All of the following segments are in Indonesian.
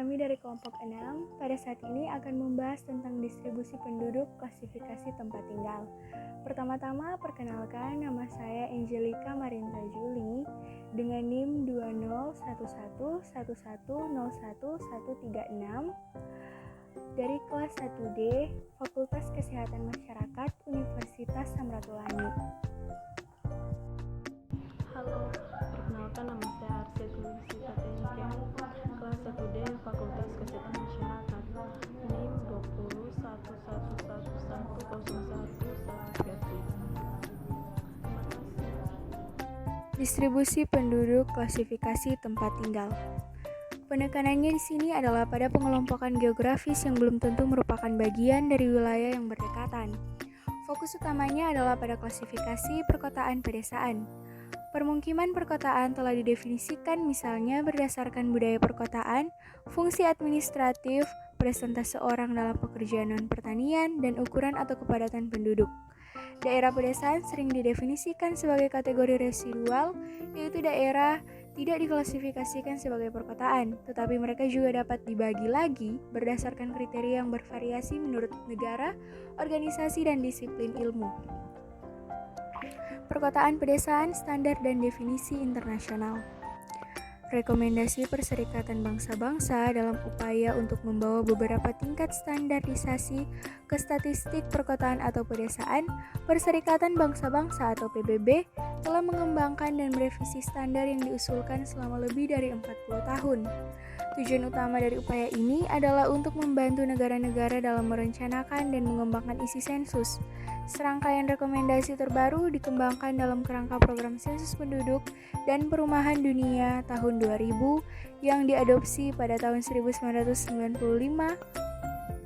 kami dari kelompok 6 pada saat ini akan membahas tentang distribusi penduduk klasifikasi tempat tinggal. Pertama-tama, perkenalkan, nama saya Angelika Marinta Juli dengan NIM 20111110136 dari kelas 1D Fakultas Kesehatan Masyarakat Universitas Samratulangi. Halo, perkenalkan nama saya Arsyadul Sitatentia, kelas 1D Fakultas Kesehatan Masyarakat, NIM 2011110113. Distribusi penduduk klasifikasi tempat tinggal. Penekanannya di sini adalah pada pengelompokan geografis yang belum tentu merupakan bagian dari wilayah yang berdekatan. Fokus utamanya adalah pada klasifikasi perkotaan pedesaan. Permukiman perkotaan telah didefinisikan misalnya berdasarkan budaya perkotaan, fungsi administratif, persentase orang dalam pekerjaan non-pertanian, dan ukuran atau kepadatan penduduk. Daerah pedesaan sering didefinisikan sebagai kategori residual, yaitu daerah tidak diklasifikasikan sebagai perkotaan, tetapi mereka juga dapat dibagi lagi berdasarkan kriteria yang bervariasi menurut negara, organisasi, dan disiplin ilmu. Perkotaan pedesaan, standar dan definisi internasional. Rekomendasi Perserikatan Bangsa-Bangsa dalam upaya untuk membawa beberapa tingkat standarisasi ke statistik perkotaan atau pedesaan, Perserikatan Bangsa-Bangsa atau PBB telah mengembangkan dan merevisi standar yang diusulkan selama lebih dari 40 tahun. Tujuan utama dari upaya ini adalah untuk membantu negara-negara dalam merencanakan dan mengembangkan isi sensus. Serangkaian rekomendasi terbaru dikembangkan dalam kerangka program sensus penduduk dan perumahan dunia tahun 2000 yang diadopsi pada tahun 1995.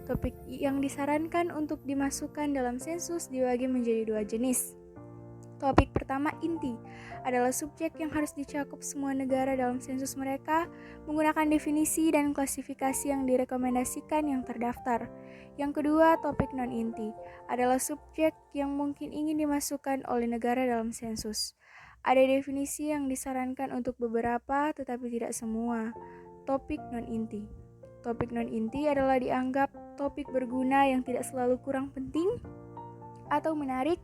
Topik yang disarankan untuk dimasukkan dalam sensus dibagi menjadi dua jenis. Topik pertama, inti, adalah subjek yang harus dicakup semua negara dalam sensus mereka menggunakan definisi dan klasifikasi yang direkomendasikan yang terdaftar. Yang kedua, topik non-inti, adalah subjek yang mungkin ingin dimasukkan oleh negara dalam sensus. Ada definisi yang disarankan untuk beberapa tetapi tidak semua. Topik non-inti. Topik non-inti adalah dianggap topik berguna yang tidak selalu kurang penting atau menarik,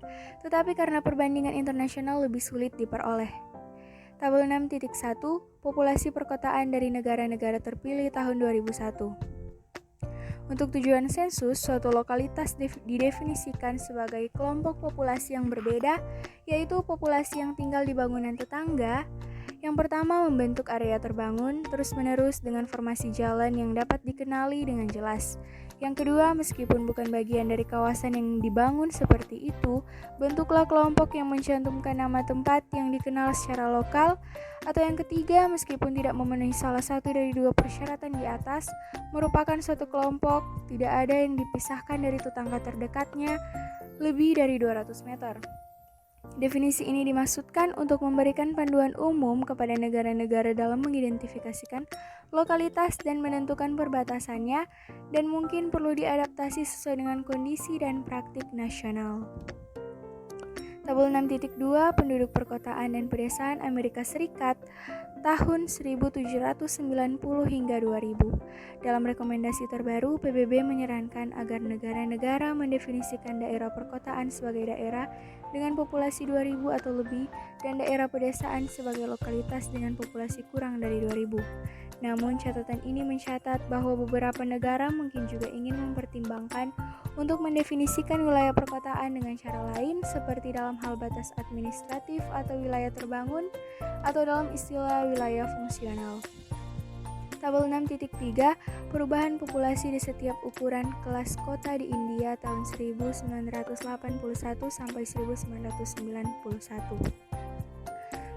tetapi karena perbandingan internasional lebih sulit diperoleh. Tabel 6.1, populasi perkotaan dari negara-negara terpilih tahun 2001. Untuk tujuan sensus, suatu lokalitas didefinisikan sebagai kelompok populasi yang berbeda, yaitu populasi yang tinggal di bangunan tetangga. Yang pertama, membentuk area terbangun terus-menerus dengan formasi jalan yang dapat dikenali dengan jelas. Yang kedua, meskipun bukan bagian dari kawasan yang dibangun seperti itu, bentuklah kelompok yang mencantumkan nama tempat yang dikenal secara lokal. Atau yang ketiga, meskipun tidak memenuhi salah satu dari dua persyaratan di atas, merupakan suatu kelompok, tidak ada yang dipisahkan dari tetangga terdekatnya lebih dari 200 meter. Definisi ini dimaksudkan untuk memberikan panduan umum kepada negara-negara dalam mengidentifikasikan lokalitas dan menentukan perbatasannya, dan mungkin perlu diadaptasi sesuai dengan kondisi dan praktik nasional. Tabel 6.2, penduduk perkotaan dan pedesaan Amerika Serikat tahun 1790 hingga 2000. Dalam rekomendasi terbaru, PBB menyarankan agar negara-negara mendefinisikan daerah perkotaan sebagai daerah dengan populasi 2000 atau lebih dan daerah pedesaan sebagai lokalitas dengan populasi kurang dari 2000. Namun catatan ini mencatat bahwa beberapa negara mungkin juga ingin mempertimbangkan untuk mendefinisikan wilayah perkotaan dengan cara lain seperti dalam hal batas administratif atau wilayah terbangun atau dalam istilah wilayah fungsional. Tabel 6.3, perubahan populasi di setiap ukuran kelas kota di India tahun 1981 sampai 1991.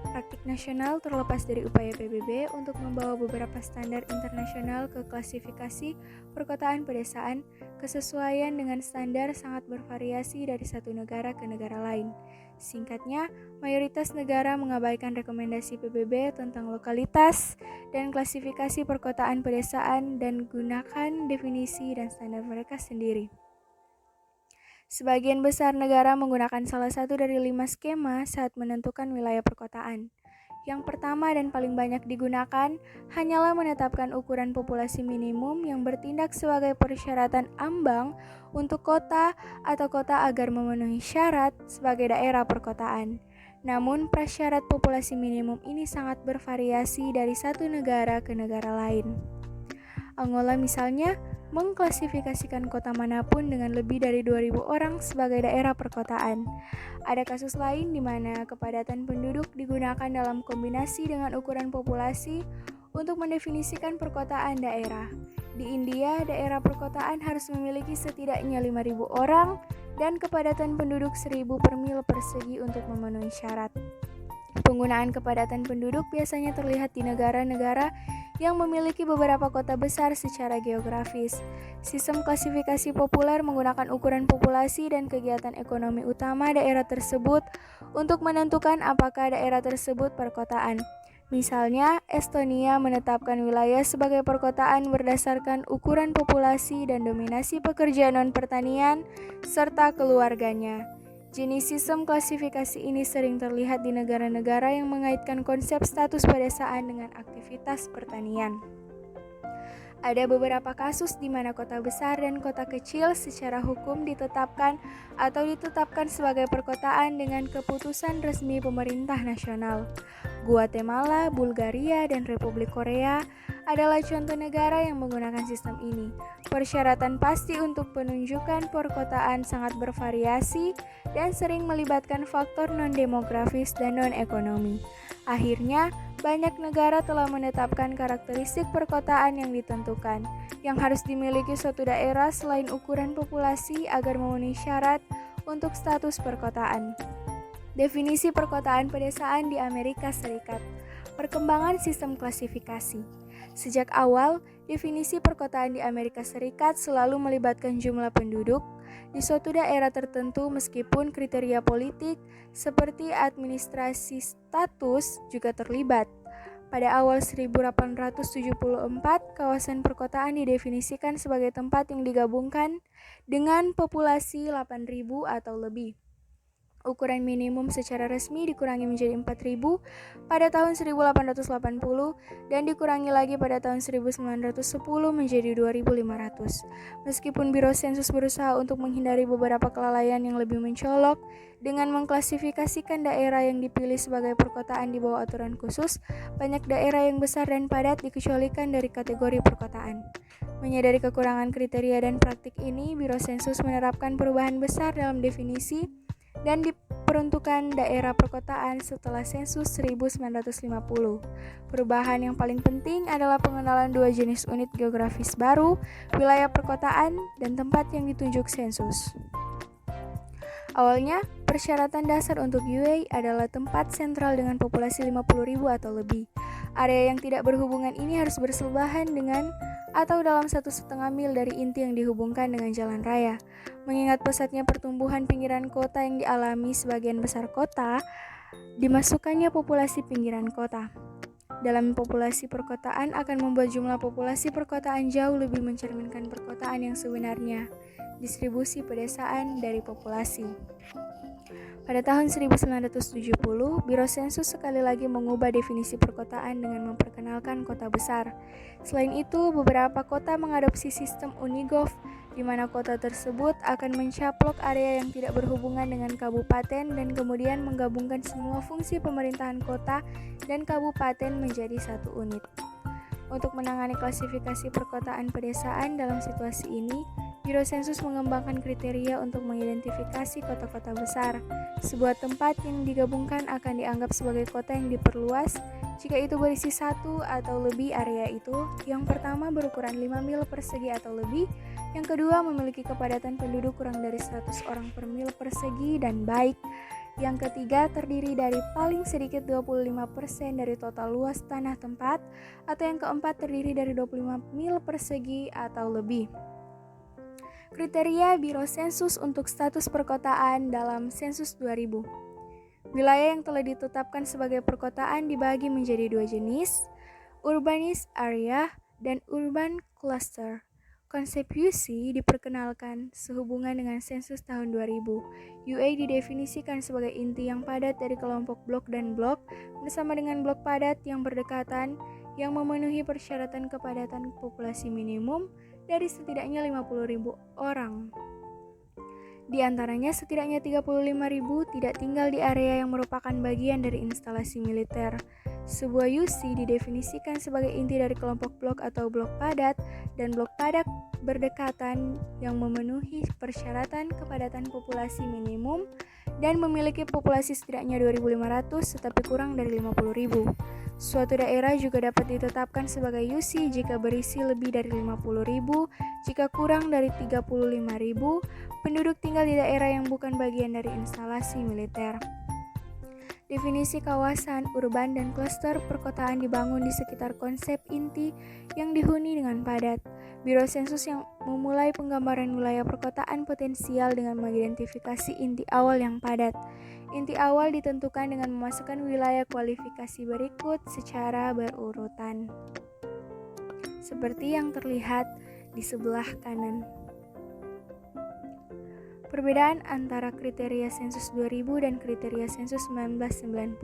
Praktik nasional terlepas dari upaya PBB untuk membawa beberapa standar internasional ke klasifikasi perkotaan pedesaan, kesesuaian dengan standar sangat bervariasi dari satu negara ke negara lain. Singkatnya, mayoritas negara mengabaikan rekomendasi PBB tentang lokalitas dan klasifikasi perkotaan pedesaan dan gunakan definisi dan standar mereka sendiri. Sebagian besar negara menggunakan salah satu dari 5 skema saat menentukan wilayah perkotaan. Yang pertama dan paling banyak digunakan hanyalah menetapkan ukuran populasi minimum yang bertindak sebagai persyaratan ambang untuk kota atau kota agar memenuhi syarat sebagai daerah perkotaan. Namun, prasyarat populasi minimum ini sangat bervariasi dari satu negara ke negara lain. Angola misalnya mengklasifikasikan kota manapun dengan lebih dari 2.000 orang sebagai daerah perkotaan. Ada kasus lain di mana kepadatan penduduk digunakan dalam kombinasi dengan ukuran populasi untuk mendefinisikan perkotaan daerah. Di India, daerah perkotaan harus memiliki setidaknya 5.000 orang dan kepadatan penduduk 1.000 per mil persegi untuk memenuhi syarat. Penggunaan kepadatan penduduk biasanya terlihat di negara-negara yang memiliki beberapa kota besar secara geografis. Sistem klasifikasi populer menggunakan ukuran populasi dan kegiatan ekonomi utama daerah tersebut untuk menentukan apakah daerah tersebut perkotaan. Misalnya, Estonia menetapkan wilayah sebagai perkotaan berdasarkan ukuran populasi dan dominasi pekerja non-pertanian serta keluarganya. Jenis sistem klasifikasi ini sering terlihat di negara-negara yang mengaitkan konsep status pedesaan dengan aktivitas pertanian. Ada beberapa kasus di mana kota besar dan kota kecil secara hukum ditetapkan sebagai perkotaan dengan keputusan resmi pemerintah nasional. Guatemala, Bulgaria, dan Republik Korea adalah contoh negara yang menggunakan sistem ini. Persyaratan pasti untuk penunjukan perkotaan sangat bervariasi dan sering melibatkan faktor non-demografis dan non-ekonomi. Akhirnya, banyak negara telah menetapkan karakteristik perkotaan yang ditentukan, yang harus dimiliki suatu daerah selain ukuran populasi agar memenuhi syarat untuk status perkotaan. Definisi perkotaan pedesaan di Amerika Serikat. Perkembangan sistem klasifikasi. Sejak awal, definisi perkotaan di Amerika Serikat selalu melibatkan jumlah penduduk di suatu daerah tertentu meskipun kriteria politik seperti administrasi status juga terlibat. Pada awal 1874, kawasan perkotaan didefinisikan sebagai tempat yang digabungkan dengan populasi 8.000 atau lebih. Ukuran minimum secara resmi dikurangi menjadi 4.000 pada tahun 1880 dan dikurangi lagi pada tahun 1910 menjadi 2.500. Meskipun Biro Sensus berusaha untuk menghindari beberapa kelalaian yang lebih mencolok dengan mengklasifikasikan daerah yang dipilih sebagai perkotaan di bawah aturan khusus, banyak daerah yang besar dan padat dikecualikan dari kategori perkotaan. Menyadari kekurangan kriteria dan praktik ini, Biro Sensus menerapkan perubahan besar dalam definisi dan diperuntukkan daerah perkotaan setelah sensus 1950. Perubahan yang paling penting adalah pengenalan dua jenis unit geografis baru, wilayah perkotaan dan tempat yang ditunjuk sensus. Awalnya, persyaratan dasar untuk UA adalah tempat sentral dengan populasi 50.000 atau lebih. Area yang tidak berhubungan ini harus bersebelahan dengan atau dalam 1,5 mil dari inti yang dihubungkan dengan jalan raya. Mengingat pesatnya pertumbuhan pinggiran kota yang dialami sebagian besar kota, dimasukkannya populasi pinggiran kota dalam populasi perkotaan akan membuat jumlah populasi perkotaan jauh lebih mencerminkan perkotaan yang sebenarnya. Distribusi pedesaan dari populasi. Pada tahun 1970, Biro Sensus sekali lagi mengubah definisi perkotaan dengan memperkenalkan kota besar. Selain itu, beberapa kota mengadopsi sistem Unigov, di mana kota tersebut akan mencaplok area yang tidak berhubungan dengan kabupaten dan kemudian menggabungkan semua fungsi pemerintahan kota dan kabupaten menjadi satu unit. Untuk menangani klasifikasi perkotaan pedesaan dalam situasi ini, Biro Sensus mengembangkan kriteria untuk mengidentifikasi kota-kota besar. Sebuah tempat yang digabungkan akan dianggap sebagai kota yang diperluas jika itu berisi satu atau lebih area itu. Yang pertama berukuran 5 mil persegi atau lebih. Yang kedua memiliki kepadatan penduduk kurang dari 100 orang per mil persegi dan baik. Yang ketiga terdiri dari paling sedikit 25% dari total luas tanah tempat. Atau yang keempat terdiri dari 25 mil persegi atau lebih. Kriteria Biro Sensus untuk status perkotaan dalam Sensus 2000. Wilayah yang telah ditetapkan sebagai perkotaan dibagi menjadi dua jenis, urbanist area dan urban cluster. Konsep UC diperkenalkan sehubungan dengan sensus tahun 2000. UA didefinisikan sebagai inti yang padat dari kelompok blok dan blok bersama dengan blok padat yang berdekatan yang memenuhi persyaratan kepadatan populasi minimum dari setidaknya 50.000 orang. Di antaranya setidaknya 35.000 tidak tinggal di area yang merupakan bagian dari instalasi militer. Sebuah UC didefinisikan sebagai inti dari kelompok blok atau blok padat dan blok padat berdekatan yang memenuhi persyaratan kepadatan populasi minimum dan memiliki populasi setidaknya 2.500 tetapi kurang dari 50.000. Suatu daerah juga dapat ditetapkan sebagai UC jika berisi lebih dari 50.000, jika kurang dari 35.000 penduduk tinggal di daerah yang bukan bagian dari instalasi militer. Definisi kawasan, urban, dan klaster perkotaan dibangun di sekitar konsep inti yang dihuni dengan padat. Biro Sensus yang memulai penggambaran wilayah perkotaan potensial dengan mengidentifikasi inti awal yang padat. Inti awal ditentukan dengan memasukkan wilayah kualifikasi berikut secara berurutan. Seperti yang terlihat di sebelah kanan. Perbedaan antara kriteria sensus 2000 dan kriteria sensus 1990.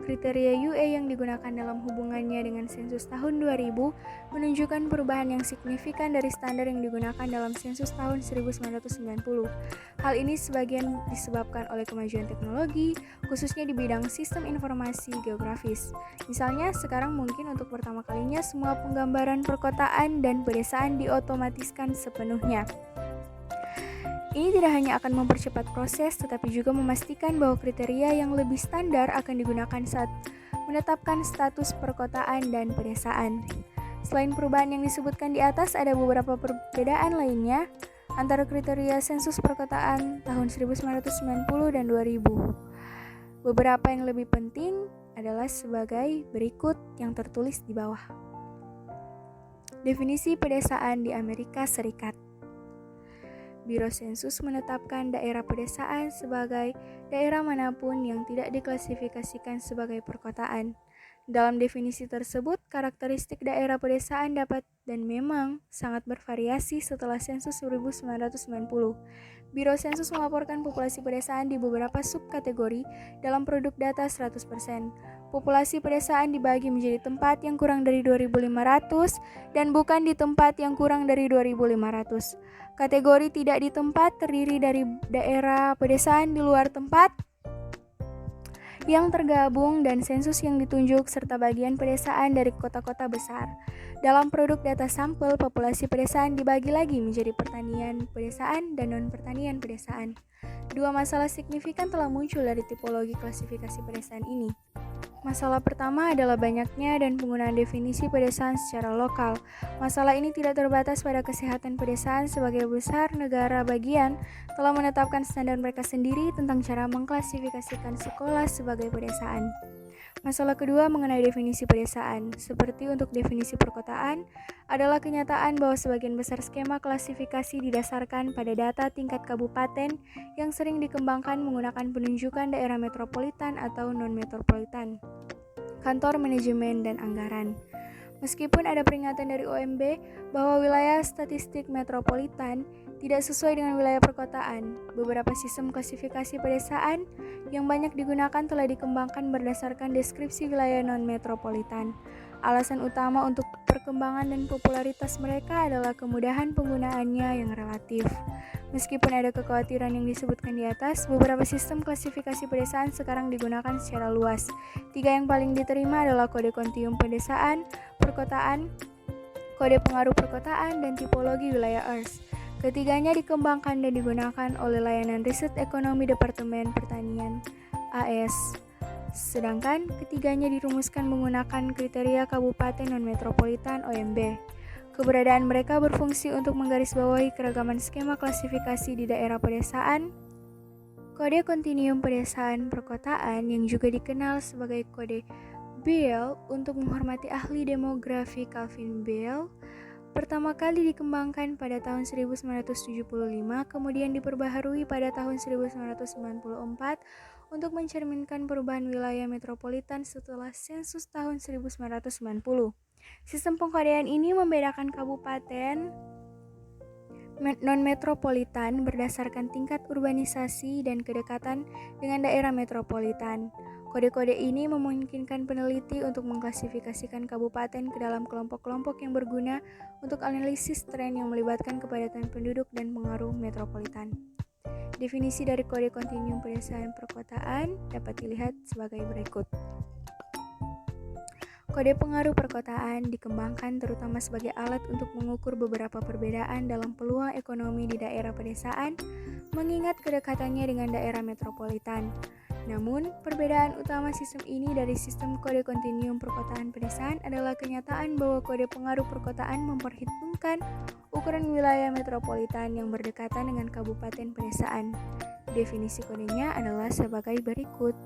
Kriteria UA yang digunakan dalam hubungannya dengan sensus tahun 2000 menunjukkan perubahan yang signifikan dari standar yang digunakan dalam sensus tahun 1990. Hal ini sebagian disebabkan oleh kemajuan teknologi, khususnya di bidang sistem informasi geografis. Misalnya, sekarang mungkin untuk pertama kalinya semua penggambaran perkotaan dan pedesaan diotomatiskan sepenuhnya. Ini tidak hanya akan mempercepat proses, tetapi juga memastikan bahwa kriteria yang lebih standar akan digunakan saat menetapkan status perkotaan dan pedesaan. Selain perubahan yang disebutkan di atas, ada beberapa perbedaan lainnya antara kriteria sensus perkotaan tahun 1990 dan 2000. Beberapa yang lebih penting adalah sebagai berikut yang tertulis di bawah. Definisi pedesaan di Amerika Serikat. Biro Sensus menetapkan daerah pedesaan sebagai daerah manapun yang tidak diklasifikasikan sebagai perkotaan. Dalam definisi tersebut, karakteristik daerah pedesaan dapat dan memang sangat bervariasi setelah sensus 1990. Biro Sensus melaporkan populasi pedesaan di beberapa subkategori dalam produk data 100%. Populasi pedesaan dibagi menjadi tempat yang kurang dari 2.500 dan bukan di tempat yang kurang dari 2.500. Kategori tidak di tempat terdiri dari daerah pedesaan di luar tempat yang tergabung dan sensus yang ditunjuk serta bagian pedesaan dari kota-kota besar. Dalam produk data sampel, populasi pedesaan dibagi lagi menjadi pertanian pedesaan dan non-pertanian pedesaan. Dua masalah signifikan telah muncul dari tipologi klasifikasi pedesaan ini. Masalah pertama adalah banyaknya dan penggunaan definisi pedesaan secara lokal. Masalah ini tidak terbatas pada kesehatan pedesaan sebagai besar negara bagian telah menetapkan standar mereka sendiri tentang cara mengklasifikasikan sekolah sebagai pedesaan. Masalah kedua mengenai definisi pedesaan. Seperti untuk definisi perkotaan, adalah kenyataan bahwa sebagian besar skema klasifikasi didasarkan pada data tingkat kabupaten yang sering dikembangkan menggunakan penunjukan daerah metropolitan atau non-metropolitan, kantor manajemen dan anggaran. Meskipun ada peringatan dari OMB bahwa wilayah statistik metropolitan tidak sesuai dengan wilayah perkotaan, beberapa sistem klasifikasi pedesaan yang banyak digunakan telah dikembangkan berdasarkan deskripsi wilayah non-metropolitan. Alasan utama untuk perkembangan dan popularitas mereka adalah kemudahan penggunaannya yang relatif. Meskipun ada kekhawatiran yang disebutkan di atas, beberapa sistem klasifikasi pedesaan sekarang digunakan secara luas. 3 yang paling diterima adalah kode kontinuum pedesaan, perkotaan, kode pengaruh perkotaan, dan tipologi wilayah EARS. Ketiganya dikembangkan dan digunakan oleh layanan riset ekonomi Departemen Pertanian AS. Sedangkan ketiganya dirumuskan menggunakan kriteria kabupaten non-metropolitan OMB. Keberadaan mereka berfungsi untuk menggarisbawahi keragaman skema klasifikasi di daerah pedesaan. Kode kontinuum pedesaan perkotaan yang juga dikenal sebagai kode Beal untuk menghormati ahli demografi Calvin Beal pertama kali dikembangkan pada tahun 1975, kemudian diperbaharui pada tahun 1994 untuk mencerminkan perubahan wilayah metropolitan setelah sensus tahun 1990. Sistem pengkodean ini membedakan kabupaten non-metropolitan berdasarkan tingkat urbanisasi dan kedekatan dengan daerah metropolitan. Kode-kode ini memungkinkan peneliti untuk mengklasifikasikan kabupaten ke dalam kelompok-kelompok yang berguna untuk analisis tren yang melibatkan kepadatan penduduk dan pengaruh metropolitan. Definisi dari kode kontinum pedesaan perkotaan dapat dilihat sebagai berikut. Kode pengaruh perkotaan dikembangkan terutama sebagai alat untuk mengukur beberapa perbedaan dalam peluang ekonomi di daerah pedesaan, mengingat kedekatannya dengan daerah metropolitan. Namun, perbedaan utama sistem ini dari sistem kode kontinum perkotaan pedesaan adalah kenyataan bahwa kode pengaruh perkotaan memperhitungkan ukuran wilayah metropolitan yang berdekatan dengan kabupaten pedesaan. Definisi kodenya adalah sebagai berikut.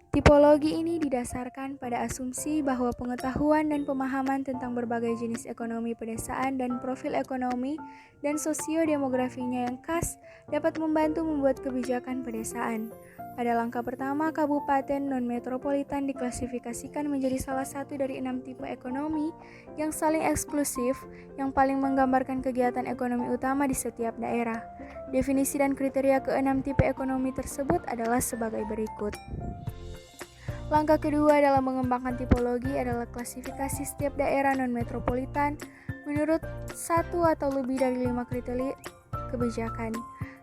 Tipologi ini didasarkan pada asumsi bahwa pengetahuan dan pemahaman tentang berbagai jenis ekonomi pedesaan dan profil ekonomi dan sosiodemografinya yang khas dapat membantu membuat kebijakan pedesaan. Pada langkah pertama, kabupaten non-metropolitan diklasifikasikan menjadi salah satu dari 6 tipe ekonomi yang saling eksklusif yang paling menggambarkan kegiatan ekonomi utama di setiap daerah. Definisi dan kriteria ke-6 tipe ekonomi tersebut adalah sebagai berikut. Langkah kedua dalam mengembangkan tipologi adalah klasifikasi setiap daerah non-metropolitan menurut satu atau lebih dari 5 kriteria kebijakan.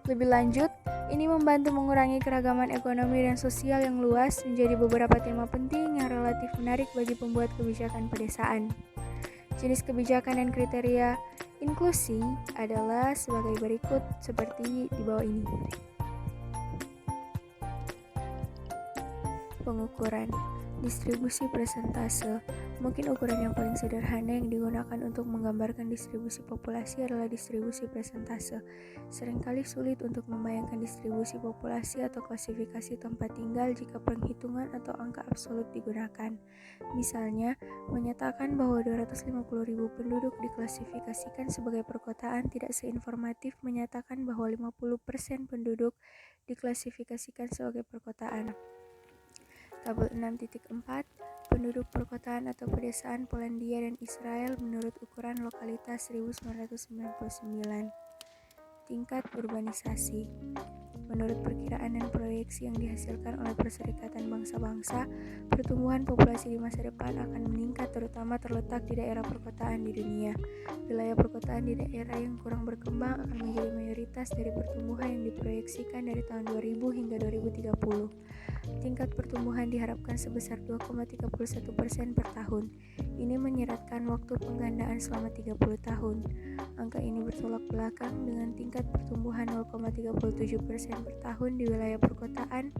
Lebih lanjut, ini membantu mengurangi keragaman ekonomi dan sosial yang luas menjadi beberapa tema penting yang relatif menarik bagi pembuat kebijakan pedesaan. Jenis kebijakan dan kriteria inklusi adalah sebagai berikut seperti di bawah ini. Pengukuran distribusi persentase. Mungkin ukuran yang paling sederhana yang digunakan untuk menggambarkan distribusi populasi adalah distribusi persentase. Seringkali sulit untuk membayangkan distribusi populasi atau klasifikasi tempat tinggal jika penghitungan atau angka absolut digunakan. Misalnya, menyatakan bahwa 250.000 penduduk diklasifikasikan sebagai perkotaan tidak seinformatif menyatakan bahwa 50% penduduk diklasifikasikan sebagai perkotaan. Tabel 6.4 penduduk perkotaan atau pedesaan Polandia dan Israel menurut ukuran lokalitas 1999. Tingkat urbanisasi. Menurut perkiraan dan proyeksi yang dihasilkan oleh Perserikatan Bangsa-Bangsa, pertumbuhan populasi di masa depan akan meningkat terutama terletak di daerah perkotaan di dunia. Wilayah perkotaan di daerah yang kurang berkembang akan menjadi mayoritas dari pertumbuhan yang diproyeksikan dari tahun 2000 hingga 2030. Tingkat pertumbuhan diharapkan sebesar 2,31% per tahun. Ini menyeratkan waktu penggandaan selama 30 tahun. Angka ini bertolak belakang dengan tingkat pertumbuhan 0,37% per tahun di wilayah perkotaan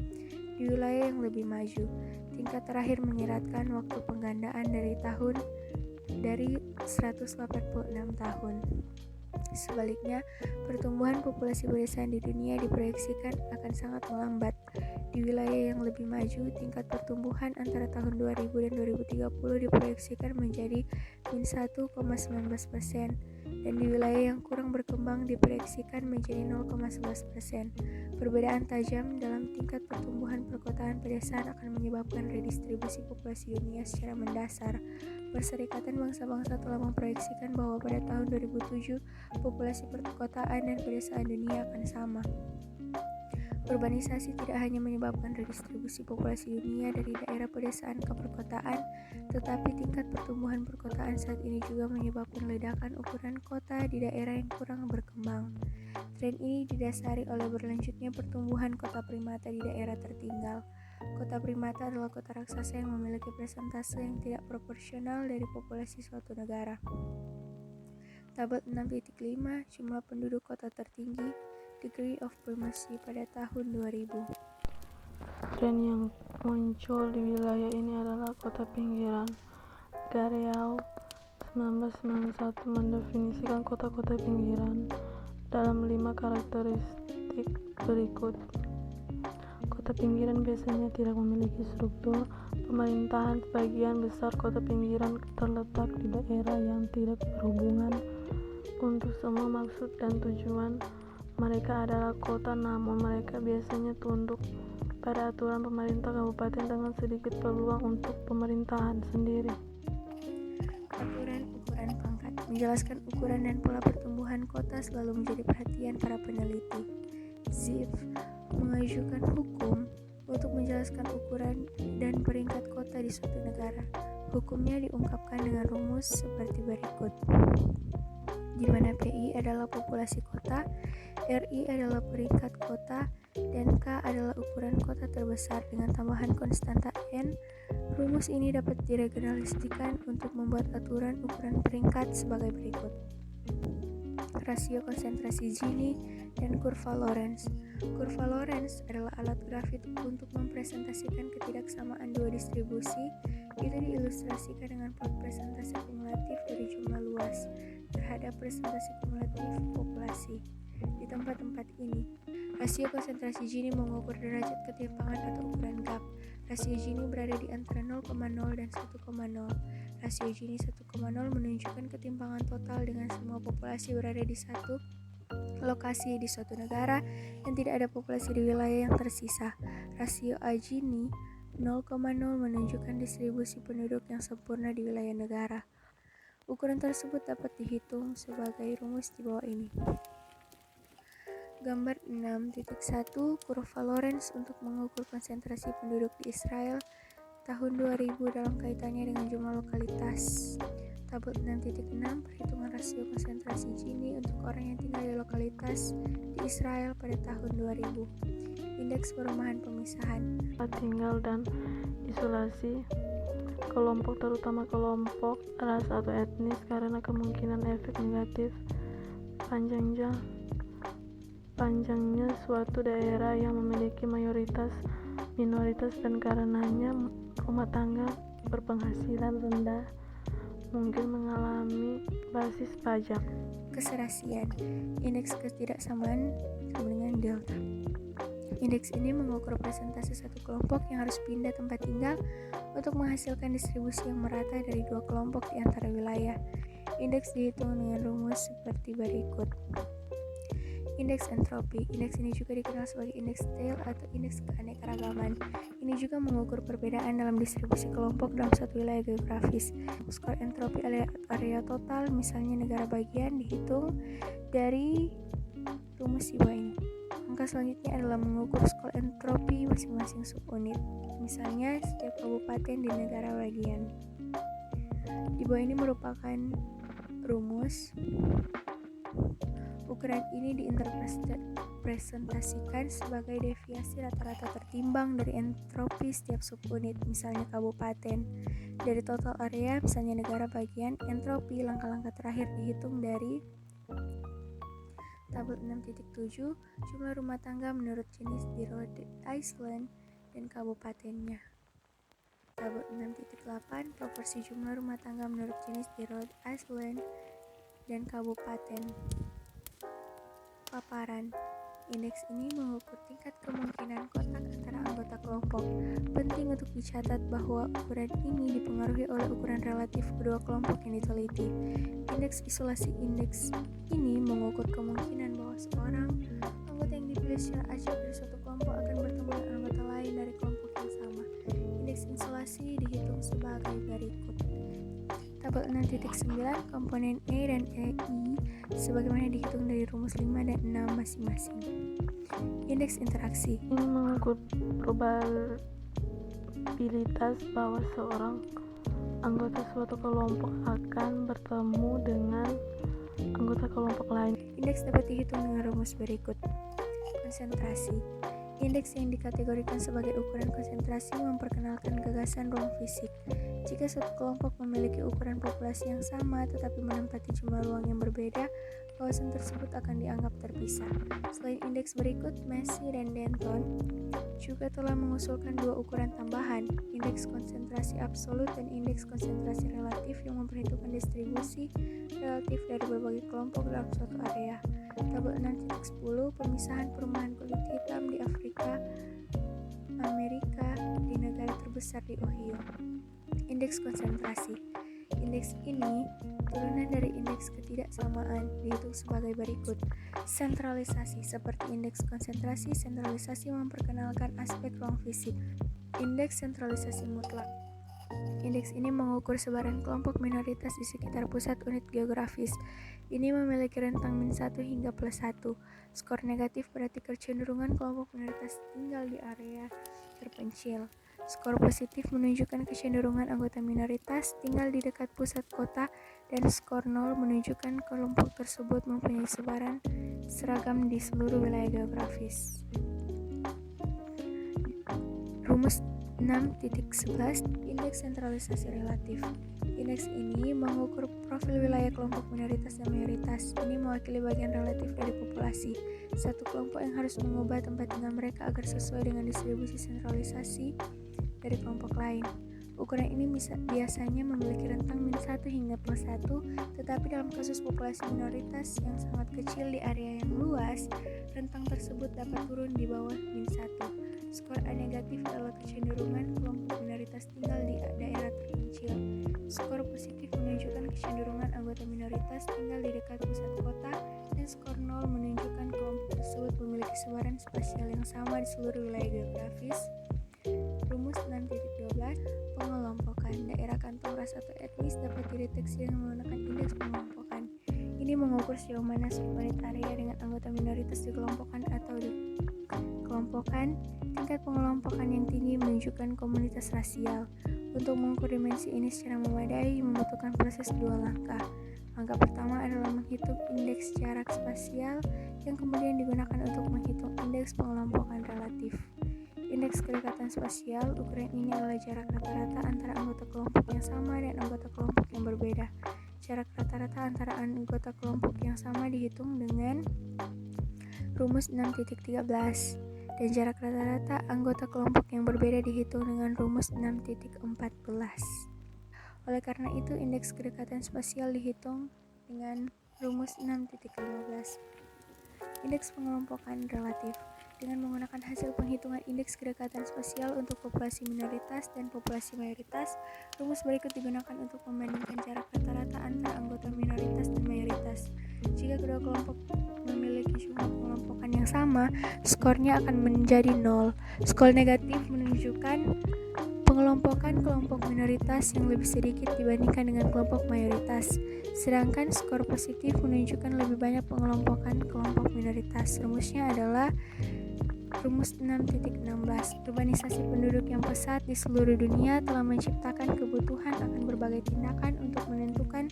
di wilayah yang lebih maju. Tingkat terakhir menyeratkan waktu penggandaan dari 186 tahun. Sebaliknya, pertumbuhan populasi pedesaan di dunia diproyeksikan akan sangat melambat. Di wilayah yang lebih maju, tingkat pertumbuhan antara tahun 2000 dan 2030 diproyeksikan menjadi -1,19%, dan di wilayah yang kurang berkembang diproyeksikan menjadi 0,11%. Perbedaan tajam dalam tingkat pertumbuhan perkotaan pedesaan akan menyebabkan redistribusi populasi dunia secara mendasar. Perserikatan Bangsa-Bangsa telah memproyeksikan bahwa pada tahun 2007, populasi perkotaan dan pedesaan dunia akan sama. Urbanisasi tidak hanya menyebabkan redistribusi populasi dunia dari daerah pedesaan ke perkotaan, tetapi tingkat pertumbuhan perkotaan saat ini juga menyebabkan ledakan ukuran kota di daerah yang kurang berkembang. Tren ini didasari oleh berlanjutnya pertumbuhan kota primata di daerah tertinggal. Kota primata adalah kota raksasa yang memiliki persentase yang tidak proporsional dari populasi suatu negara. Tabel 6.5 jumlah penduduk kota tertinggi, degree of primacy pada tahun 2000. Tren yang muncul di wilayah ini adalah kota pinggiran. Gareau 1991 mendefinisikan kota-kota pinggiran dalam 5 karakteristik berikut. Kota pinggiran biasanya tidak memiliki struktur pemerintahan. Sebagian besar kota pinggiran terletak di daerah yang tidak berhubungan untuk semua maksud dan tujuan. Mereka adalah kota, namun mereka biasanya tunduk pada aturan pemerintah kabupaten dengan sedikit peluang untuk pemerintahan sendiri. Aturan ukuran pangkat. menjelaskan ukuran dan pola pertumbuhan kota selalu menjadi perhatian para peneliti. Ziv mengajukan hukum untuk menjelaskan ukuran dan peringkat kota di suatu negara. Hukumnya diungkapkan dengan rumus seperti berikut, di mana PI adalah populasi kota, RI adalah peringkat kota, dan K adalah ukuran kota terbesar dengan tambahan konstanta N. Rumus ini dapat diregionalisasikan untuk membuat aturan ukuran peringkat sebagai berikut. Rasio konsentrasi Gini dan kurva Lorenz. Kurva Lorenz adalah alat grafik untuk mempresentasikan ketidaksamaan dua distribusi. Itu diilustrasikan dengan plot presentasi kumulatif dari jumlah luas terhadap presentasi kumulatif populasi. Di tempat-tempat ini, rasio konsentrasi Gini mengukur derajat ketimpangan atau ukuran gap. Rasio Gini berada di antara 0,0 dan 1,0. Rasio Gini 1,0 menunjukkan ketimpangan total dengan semua populasi berada di satu lokasi di suatu negara dan tidak ada populasi di wilayah yang tersisa. Rasio A Gini 0,0 menunjukkan distribusi penduduk yang sempurna di wilayah negara. Ukuran tersebut dapat dihitung sebagai rumus di bawah ini. Gambar 6.1 kurva Lorenz untuk mengukur konsentrasi penduduk di Israel tahun 2000 dalam kaitannya dengan jumlah lokalitas. Tabel 6.6 perhitungan rasio konsentrasi Gini untuk orang yang tinggal di lokalitas di Israel pada tahun 2000. Indeks perumahan pemisahan, tinggal dan isolasi kelompok, terutama kelompok ras atau etnis, karena kemungkinan efek negatif panjangnya suatu daerah yang memiliki mayoritas minoritas dan karenanya rumah tangga berpenghasilan rendah mungkin mengalami basis pajak. keserasian, indeks ketidaksamaan sama dengan delta. Indeks ini mengukur presentasi satu kelompok yang harus pindah tempat tinggal untuk menghasilkan distribusi yang merata dari dua kelompok di antara wilayah. Indeks dihitung dengan rumus seperti berikut. Indeks entropi. Indeks ini juga dikenal sebagai indeks Taylor atau indeks keanekaragaman. Ini juga mengukur perbedaan dalam distribusi kelompok dalam satu wilayah geografis. Skor entropi area total, misalnya negara bagian, dihitung dari rumus di bawah ini. Angka selanjutnya adalah mengukur skor entropi masing-masing subunit, misalnya setiap kabupaten di negara bagian. Di bawah ini merupakan rumus. Ukuran ini diinterpretasikan sebagai deviasi rata-rata tertimbang dari entropi setiap subunit, misalnya kabupaten. Dari total area, misalnya negara bagian, entropi langkah-langkah terakhir dihitung dari tabel 6.7 jumlah rumah tangga menurut jenis di Rhode Island dan kabupatennya. Tabel 6.8 proporsi jumlah rumah tangga menurut jenis di Rhode Island dan kabupaten. Paparan. Indeks ini mengukur tingkat kemungkinan kotak antara anggota kelompok. Penting untuk dicatat bahwa ukuran ini dipengaruhi oleh ukuran relatif kedua kelompok yang diteliti. Indeks isolasi. Indeks ini mengukur kemungkinan bahwa seorang anggota yang dipilih secara acak dari suatu kelompok akan bertemu dengan anggota lain dari kelompok yang sama. Indeks isolasi dihitung sebagai berikut. Tabel 6.9 komponen E dan EI sebagaimana dihitung dari rumus 5 dan 6 masing-masing. Indeks interaksi ini mengukur probabilitas bahwa seorang anggota suatu kelompok akan bertemu dengan anggota kelompok lain. Indeks dapat dihitung dengan rumus berikut. Konsentrasi. Indeks yang dikategorikan sebagai ukuran konsentrasi memperkenalkan gagasan ruang fisik. Jika suatu kelompok memiliki ukuran populasi yang sama tetapi menempati jumlah ruang yang berbeda, kawasan tersebut akan dianggap terpisah. Selain indeks berikut, Massey dan Denton juga telah mengusulkan dua ukuran tambahan, indeks konsentrasi absolut dan indeks konsentrasi relatif yang memperhitungkan distribusi relatif dari berbagai kelompok dalam suatu area. Tabel 6.10 pemisahan perumahan kulit hitam di Afrika Amerika di negara terbesar di Ohio. Indeks konsentrasi. Indeks ini turunan dari indeks ketidaksamaan, dihitung sebagai berikut. Sentralisasi. Seperti indeks konsentrasi, sentralisasi memperkenalkan aspek ruang fisik. Indeks sentralisasi mutlak. Indeks ini mengukur sebaran kelompok minoritas di sekitar pusat unit geografis. Ini memiliki rentang -1 hingga +1. Skor negatif berarti kecenderungan kelompok minoritas tinggal di area terpencil. Skor positif menunjukkan kecenderungan anggota minoritas tinggal di dekat pusat kota, dan skor 0 menunjukkan kelompok tersebut mempunyai sebaran seragam di seluruh wilayah geografis. Rumus 6.11 Indeks sentralisasi relatif. Indeks ini mengukur profil wilayah kelompok minoritas dan mayoritas. Ini mewakili bagian relatif dari populasi. Satu kelompok yang harus mengubah tempat tinggal mereka agar sesuai dengan distribusi sentralisasi dari kelompok lain. Ukuran ini biasanya memiliki rentang -1 hingga +1, tetapi dalam kasus populasi minoritas yang sangat kecil di area yang luas, rentang tersebut dapat turun di bawah -1. Skor A negatif adalah kecenderungan kelompok minoritas tinggal di daerah terpencil. Skor positif menunjukkan kecenderungan anggota minoritas tinggal di dekat pusat kota, dan skor 0 menunjukkan kelompok tersebut memiliki sebaran spasial yang sama di seluruh wilayah geografis. Rumus 6.12 Pengelompokan. Daerah kantong ras atau etnis dapat dideteksi dengan menggunakan indeks pengelompokan. Ini mengukur sejauh mana subunit area dengan anggota minoritas dikelompokkan atau dikelompokkan. Tingkat pengelompokan yang tinggi menunjukkan komunitas rasial. Untuk mengukur dimensi ini secara memadai membutuhkan proses 2 langkah. Langkah pertama adalah menghitung indeks jarak spasial, yang kemudian digunakan untuk menghitung indeks pengelompokan relatif. Indeks kedekatan spasial, ukuran ini adalah jarak rata-rata antara anggota kelompok yang sama dan anggota kelompok yang berbeda. Jarak rata-rata antara anggota kelompok yang sama dihitung dengan rumus 6.13, dan jarak rata-rata anggota kelompok yang berbeda dihitung dengan rumus 6.14. Oleh karena itu, indeks kedekatan spasial dihitung dengan rumus 6.15. Indeks pengelompokan relatif. Dengan menggunakan hasil penghitungan indeks kedekatan spasial untuk populasi minoritas dan populasi mayoritas, rumus berikut digunakan untuk membandingkan jarak rata-rata antara anggota minoritas dan mayoritas. Jika kedua kelompok memiliki jumlah pengelompokan yang sama, skornya akan menjadi 0. Skor negatif menunjukkan pengelompokan kelompok minoritas yang lebih sedikit dibandingkan dengan kelompok mayoritas, sedangkan skor positif menunjukkan lebih banyak pengelompokan kelompok minoritas. Rumusnya adalah rumus 6.16. Urbanisasi penduduk yang pesat di seluruh dunia telah menciptakan kebutuhan akan berbagai tindakan untuk menentukan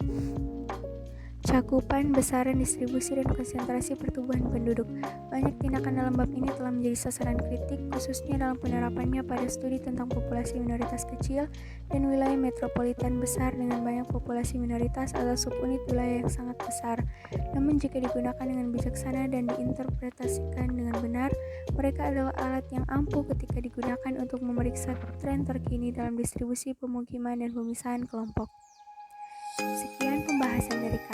cakupan, besaran, distribusi, dan konsentrasi pertumbuhan penduduk. Banyak tindakan dalam bab ini telah menjadi sasaran kritik, khususnya dalam penerapannya pada studi tentang populasi minoritas kecil dan wilayah metropolitan besar dengan banyak populasi minoritas atau subunit wilayah yang sangat besar. Namun jika digunakan dengan bijaksana dan diinterpretasikan dengan benar, mereka adalah alat yang ampuh ketika digunakan untuk memeriksa tren terkini dalam distribusi pemukiman dan pemisahan kelompok. Sekian pembahasan dari kami.